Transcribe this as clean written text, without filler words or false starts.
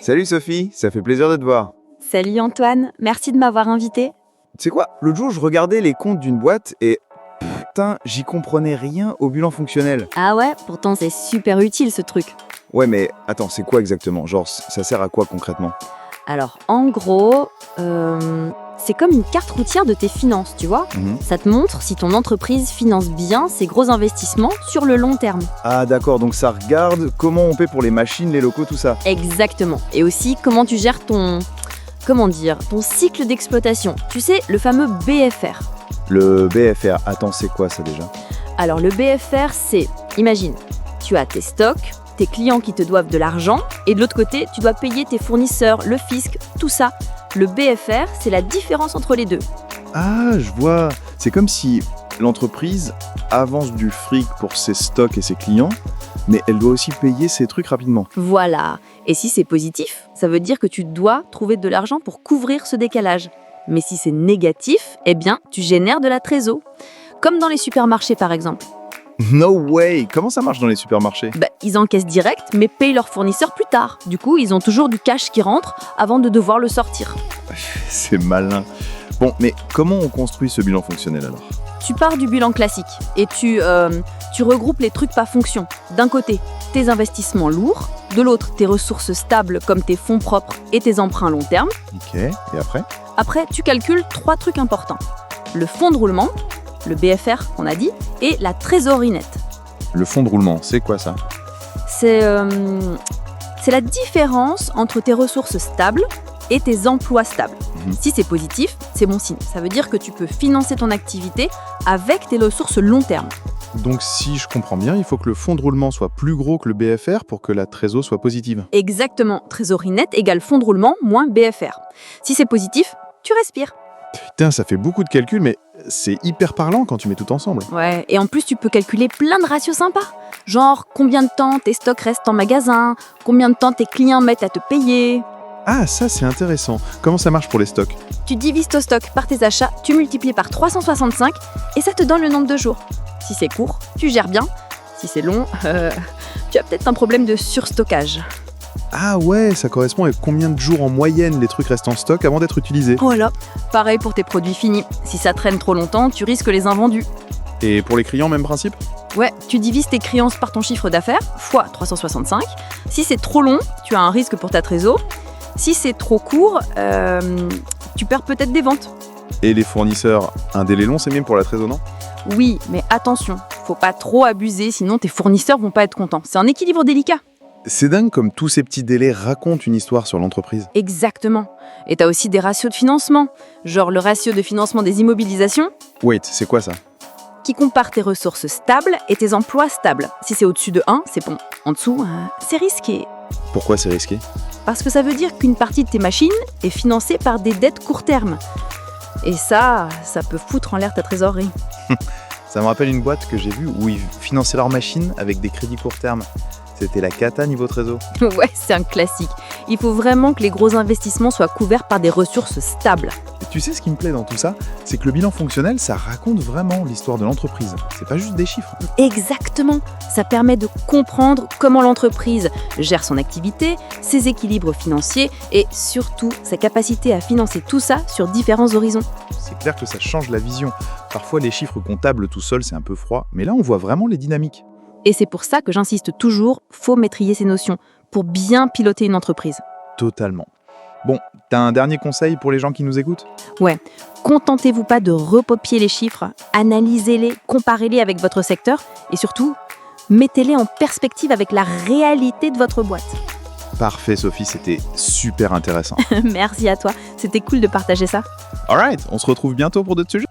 Salut Sophie, ça fait plaisir de te voir. Salut Antoine, merci de m'avoir invité. Tu sais quoi, l'autre jour je regardais les comptes d'une boîte et putain, j'y comprenais rien au bilan fonctionnel. Ah ouais, pourtant c'est super utile ce truc. Ouais mais attends, c'est quoi exactement? Genre ça sert à quoi concrètement? Alors en gros, c'est comme une carte routière de tes finances, tu vois. Ça te montre si ton entreprise finance bien ses gros investissements sur le long terme. Ah d'accord, donc ça regarde comment on paie pour les machines, les locaux, tout ça. Exactement. Et aussi comment tu gères ton cycle d'exploitation. Tu sais, le fameux BFR. Le BFR, attends, c'est quoi ça déjà? Alors le BFR, c'est, imagine, tu as tes stocks, tes clients qui te doivent de l'argent, et de l'autre côté, tu dois payer tes fournisseurs, le fisc, tout ça. Le BFR, c'est la différence entre les deux. Ah, je vois. C'est comme si l'entreprise avance du fric pour ses stocks et ses clients, mais elle doit aussi payer ses trucs rapidement. Voilà. Et si c'est positif, ça veut dire que tu dois trouver de l'argent pour couvrir ce décalage. Mais si c'est négatif, eh bien, tu génères de la trésor. Comme dans les supermarchés, par exemple. No way! Comment ça marche dans les supermarchés? Ils encaissent direct, mais payent leurs fournisseurs plus tard. Du coup, ils ont toujours du cash qui rentre avant de devoir le sortir. C'est malin. Bon, mais comment on construit ce bilan fonctionnel alors? Tu pars du bilan classique et tu regroupes les trucs pas fonction. D'un côté, tes investissements lourds. De l'autre, tes ressources stables comme tes fonds propres et tes emprunts long terme. Ok, et après? Après, tu calcules 3 trucs importants. Le fonds de roulement, le BFR qu'on a dit, et la trésorerie nette. Le fonds de roulement, c'est quoi ça? C'est la différence entre tes ressources stables et tes emplois stables. Si c'est positif, c'est bon signe. Ça veut dire que tu peux financer ton activité avec tes ressources long terme. Donc si je comprends bien, il faut que le fonds de roulement soit plus gros que le BFR pour que la trésor soit positive. Exactement. Trésorerie nette égale fonds de roulement moins BFR. Si c'est positif, tu respires. Putain, ça fait beaucoup de calculs, mais c'est hyper parlant quand tu mets tout ensemble. Ouais, et en plus tu peux calculer plein de ratios sympas. Genre combien de temps tes stocks restent en magasin, combien de temps tes clients mettent à te payer. Ah, ça c'est intéressant. Comment ça marche pour les stocks? Tu divises ton stock par tes achats, tu multiplies par 365 et ça te donne le nombre de jours. Si c'est court, tu gères bien. Si c'est long, tu as peut-être un problème de surstockage. Ah ouais, ça correspond à combien de jours en moyenne les trucs restent en stock avant d'être utilisés. Voilà, pareil pour tes produits finis. Si ça traîne trop longtemps, tu risques les invendus. Et pour les clients, même principe? Ouais, tu divises tes créances par ton chiffre d'affaires, fois 365. Si c'est trop long, tu as un risque pour ta trésor. Si c'est trop court, tu perds peut-être des ventes. Et les fournisseurs, un délai long c'est mieux pour la trésor, non? Oui, mais attention, faut pas trop abuser, sinon tes fournisseurs vont pas être contents. C'est un équilibre délicat. C'est dingue comme tous ces petits délais racontent une histoire sur l'entreprise. Exactement. Et t'as aussi des ratios de financement, genre le ratio de financement des immobilisations, Wait, c'est quoi ça? qui compare tes ressources stables et tes emplois stables. Si c'est au-dessus de 1, c'est bon. En dessous, c'est risqué. Pourquoi c'est risqué? Parce que ça veut dire qu'une partie de tes machines est financée par des dettes court terme. Et ça peut foutre en l'air ta trésorerie. Ça me rappelle une boîte que j'ai vue où ils finançaient leurs machines avec des crédits court terme. C'était la cata niveau trésor. Ouais, c'est un classique. Il faut vraiment que les gros investissements soient couverts par des ressources stables. Et tu sais ce qui me plaît dans tout ça? C'est que le bilan fonctionnel, ça raconte vraiment l'histoire de l'entreprise. C'est pas juste des chiffres. Exactement. Ça permet de comprendre comment l'entreprise gère son activité, ses équilibres financiers et surtout sa capacité à financer tout ça sur différents horizons. C'est clair que ça change la vision. Parfois, les chiffres comptables tout seuls, c'est un peu froid. Mais là, on voit vraiment les dynamiques. Et c'est pour ça que j'insiste toujours, faut maîtriser ces notions pour bien piloter une entreprise. Totalement. Bon, t'as un dernier conseil pour les gens qui nous écoutent? Ouais, contentez-vous pas de recopier les chiffres, analysez-les, comparez-les avec votre secteur et surtout, mettez-les en perspective avec la réalité de votre boîte. Parfait, Sophie, c'était super intéressant. Merci à toi, c'était cool de partager ça. Alright, on se retrouve bientôt pour d'autres sujets.